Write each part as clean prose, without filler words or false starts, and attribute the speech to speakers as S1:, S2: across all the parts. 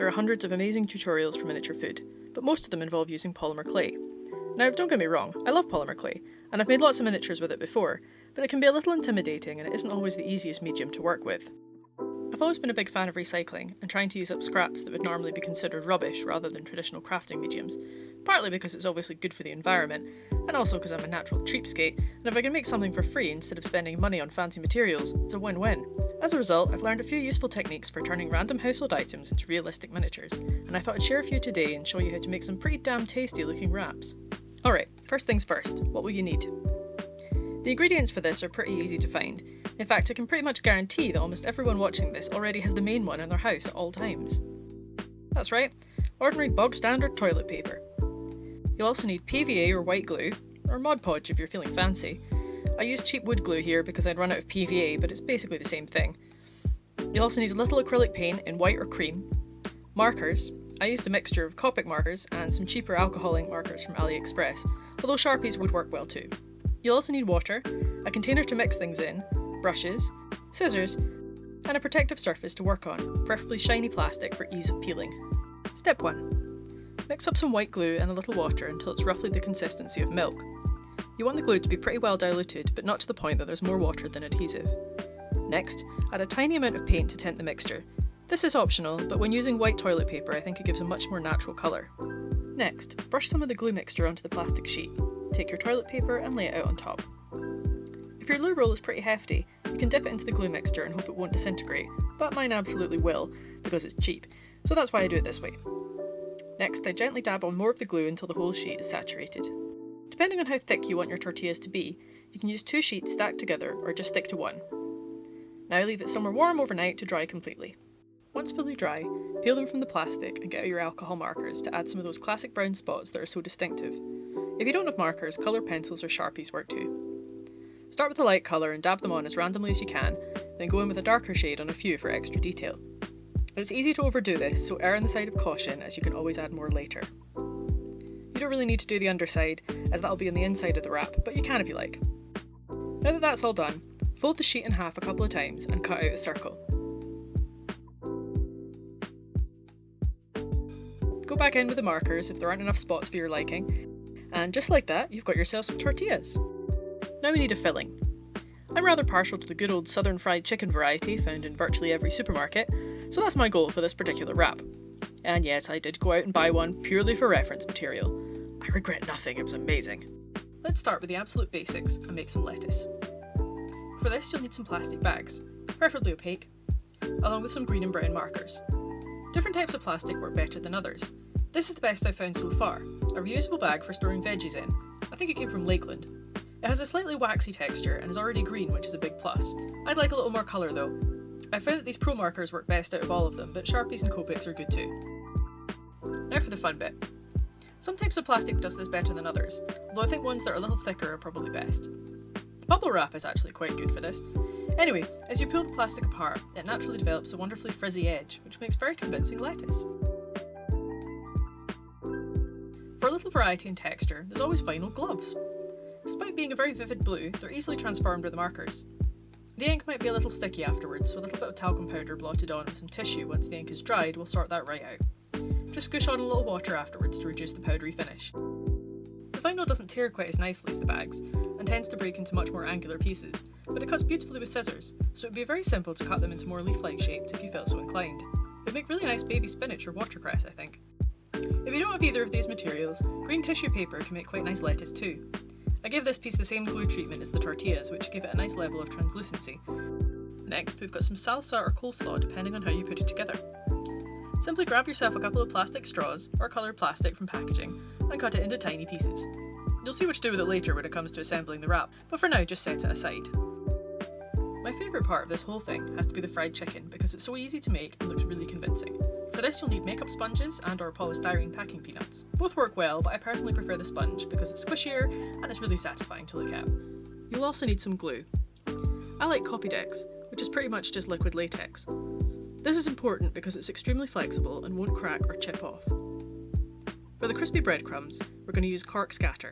S1: There are hundreds of amazing tutorials for miniature food, but most of them involve using polymer clay. Now, don't get me wrong, I love polymer clay, and I've made lots of miniatures with it before, but it can be a little intimidating and it isn't always the easiest medium to work with. I've always been a big fan of recycling and trying to use up scraps that would normally be considered rubbish rather than traditional crafting mediums, partly because it's obviously good for the environment, and also because I'm a natural cheapskate, and if I can make something for free instead of spending money on fancy materials, it's a win-win. As a result, I've learned a few useful techniques for turning random household items into realistic miniatures, and I thought I'd share a few today and show you how to make some pretty damn tasty looking wraps. Alright, first things first, what will you need? The ingredients for this are pretty easy to find. In fact, I can pretty much guarantee that almost everyone watching this already has the main one in their house at all times. That's right, ordinary bog standard toilet paper. You'll also need PVA or white glue, or Mod Podge if you're feeling fancy. I used cheap wood glue here because I'd run out of PVA, but it's basically the same thing. You'll also need a little acrylic paint in white or cream. Markers. I used a mixture of Copic markers and some cheaper alcohol ink markers from AliExpress, although Sharpies would work well too. You'll also need water, a container to mix things in, brushes, scissors, and a protective surface to work on, preferably shiny plastic for ease of peeling. Step 1. Mix up some white glue and a little water until it's roughly the consistency of milk. You want the glue to be pretty well diluted, but not to the point that there's more water than adhesive. Next, add a tiny amount of paint to tint the mixture. This is optional, but when using white toilet paper I think it gives a much more natural colour. Next, brush some of the glue mixture onto the plastic sheet. Take your toilet paper and lay it out on top. If your glue roll is pretty hefty, you can dip it into the glue mixture and hope it won't disintegrate, but mine absolutely will, because it's cheap, so that's why I do it this way. Next, I gently dab on more of the glue until the whole sheet is saturated. Depending on how thick you want your tortillas to be, you can use 2 sheets stacked together or just stick to one. Now leave it somewhere warm overnight to dry completely. Once fully dry, peel them from the plastic and get out your alcohol markers to add some of those classic brown spots that are so distinctive. If you don't have markers, colour pencils or Sharpies work too. Start with a light colour and dab them on as randomly as you can, then go in with a darker shade on a few for extra detail. It's easy to overdo this, so err on the side of caution as you can always add more later. You don't really need to do the underside, as that'll be on the inside of the wrap, but you can if you like. Now that that's all done, fold the sheet in half a couple of times and cut out a circle. Go back in with the markers if there aren't enough spots for your liking, and just like that, you've got yourself some tortillas. Now we need a filling. I'm rather partial to the good old southern fried chicken variety found in virtually every supermarket, so that's my goal for this particular wrap. And yes, I did go out and buy one purely for reference material. I regret nothing, it was amazing. Let's start with the absolute basics and make some lettuce. For this you'll need some plastic bags, preferably opaque, along with some green and brown markers. Different types of plastic work better than others. This is the best I've found so far, a reusable bag for storing veggies in. I think it came from Lakeland. It has a slightly waxy texture and is already green, which is a big plus. I'd like a little more colour though. I found that these pro markers work best out of all of them, but Sharpies and Copics are good too. Now for the fun bit. Some types of plastic does this better than others, although I think ones that are a little thicker are probably best. Bubble wrap is actually quite good for this. Anyway, as you peel the plastic apart, it naturally develops a wonderfully frizzy edge, which makes very convincing lettuce. For a little variety in texture, there's always vinyl gloves. Despite being a very vivid blue, they're easily transformed with the markers. The ink might be a little sticky afterwards, so a little bit of talcum powder blotted on with some tissue once the ink is dried will sort that right out. Just squish on a little water afterwards to reduce the powdery finish. The vinyl doesn't tear quite as nicely as the bags, and tends to break into much more angular pieces, but it cuts beautifully with scissors, so it would be very simple to cut them into more leaf-like shapes if you felt so inclined. It would make really nice baby spinach or watercress, I think. If you don't have either of these materials, green tissue paper can make quite nice lettuce too. I gave this piece the same glue treatment as the tortillas, which give it a nice level of translucency. Next, we've got some salsa or coleslaw depending on how you put it together. Simply grab yourself a couple of plastic straws, or coloured plastic from packaging, and cut it into tiny pieces. You'll see what to do with it later when it comes to assembling the wrap, but for now just set it aside. My favourite part of this whole thing has to be the fried chicken because it's so easy to make and looks really convincing. For this you'll need makeup sponges and or polystyrene packing peanuts. Both work well, but I personally prefer the sponge because it's squishier and it's really satisfying to look at. You'll also need some glue. I like Copydex, which is pretty much just liquid latex. This is important because it's extremely flexible and won't crack or chip off. For the crispy breadcrumbs, we're going to use cork scatter.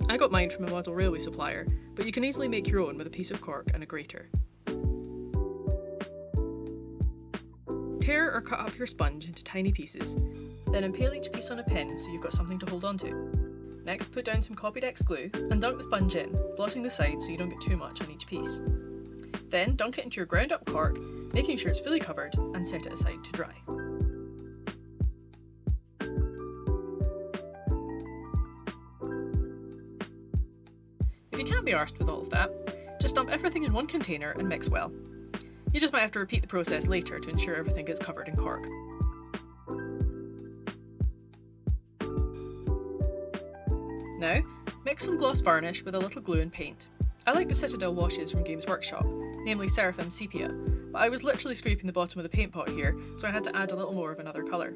S1: I got mine from a model railway supplier, but you can easily make your own with a piece of cork and a grater. Tear or cut up your sponge into tiny pieces, then impale each piece on a pin so you've got something to hold on to. Next, put down some Copydex glue and dunk the sponge in, blotting the sides so you don't get too much on each piece. Then dunk it into your ground up cork, making sure it's fully covered, and set it aside to dry. If you can't be arsed with all of that, just dump everything in one container and mix well. You just might have to repeat the process later to ensure everything gets covered in cork. Now, mix some gloss varnish with a little glue and paint. I like the Citadel washes from Games Workshop, namely Seraphim Sepia, but I was literally scraping the bottom of the paint pot here, so I had to add a little more of another colour.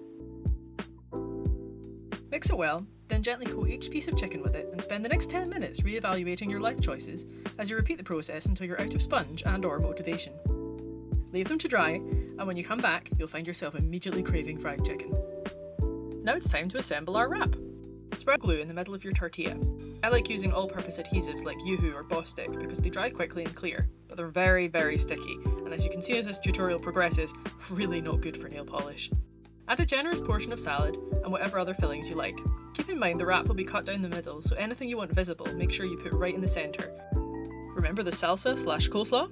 S1: Mix it well, then gently coat each piece of chicken with it and spend the next 10 minutes re-evaluating your life choices as you repeat the process until you're out of sponge and/or motivation. Leave them to dry, and when you come back, you'll find yourself immediately craving fried chicken. Now it's time to assemble our wrap. Spread glue in the middle of your tortilla. I like using all-purpose adhesives like Yoo-Hoo or Boss Stick because they dry quickly and clear, but they're very, very sticky, and as you can see as this tutorial progresses, really not good for nail polish. Add a generous portion of salad and whatever other fillings you like. Keep in mind the wrap will be cut down the middle, so anything you want visible, make sure you put right in the centre. Remember the salsa/coleslaw?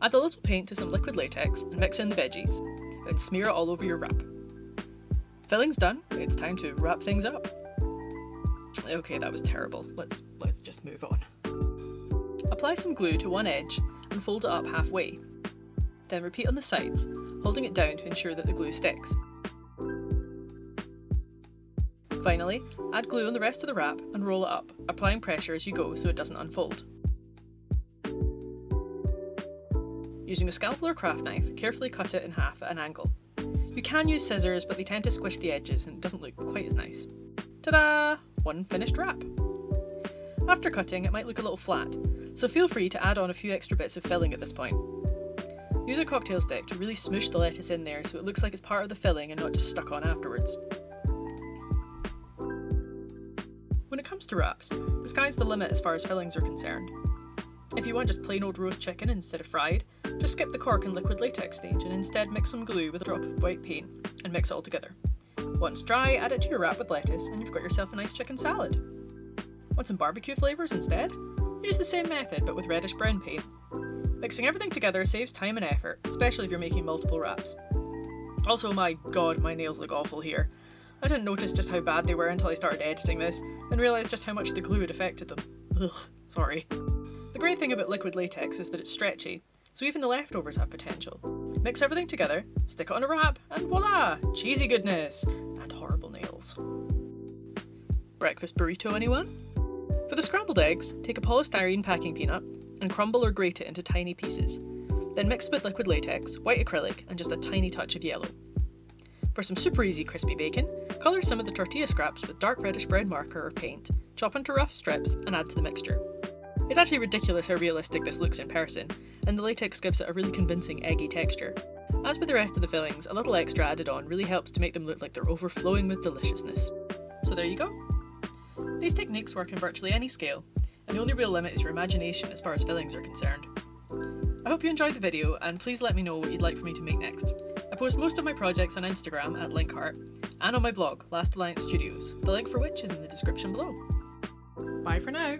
S1: Add a little paint to some liquid latex and mix in the veggies, then smear it all over your wrap. Filling's done, it's time to wrap things up. Okay, that was terrible. Let's just move on. Apply some glue to one edge and fold it up halfway. Then repeat on the sides, holding it down to ensure that the glue sticks. Finally, add glue on the rest of the wrap and roll it up, applying pressure as you go so it doesn't unfold. Using a scalpel or craft knife, carefully cut it in half at an angle. You can use scissors, but they tend to squish the edges and it doesn't look quite as nice. Ta-da! One finished wrap. After cutting, it might look a little flat, so feel free to add on a few extra bits of filling at this point. Use a cocktail stick to really smoosh the lettuce in there so it looks like it's part of the filling and not just stuck on afterwards. When it comes to wraps, the sky's the limit as far as fillings are concerned. If you want just plain old roast chicken instead of fried, just skip the cork and liquid latex stage and instead mix some glue with a drop of white paint and mix it all together. Once dry, add it to your wrap with lettuce and you've got yourself a nice chicken salad. Want some barbecue flavours instead? Use the same method but with reddish brown paint. Mixing everything together saves time and effort, especially if you're making multiple wraps. Also, my god, my nails look awful here. I didn't notice just how bad they were until I started editing this and realised just how much the glue had affected them. Ugh, sorry. The great thing about liquid latex is that it's stretchy, so even the leftovers have potential. Mix everything together, stick it on a wrap, and voila! Cheesy goodness! And horrible nails. Breakfast burrito, anyone? For the scrambled eggs, take a polystyrene packing peanut and crumble or grate it into tiny pieces. Then mix with liquid latex, white acrylic, and just a tiny touch of yellow. For some super easy crispy bacon, colour some of the tortilla scraps with dark reddish brown marker or paint, chop into rough strips, and add to the mixture. It's actually ridiculous how realistic this looks in person, and the latex gives it a really convincing eggy texture. As with the rest of the fillings, a little extra added on really helps to make them look like they're overflowing with deliciousness. So there you go. These techniques work in virtually any scale, and the only real limit is your imagination as far as fillings are concerned. I hope you enjoyed the video, and please let me know what you'd like for me to make next. I post most of my projects on Instagram at linkheart, and on my blog, Last Alliance Studios, the link for which is in the description below. Bye for now!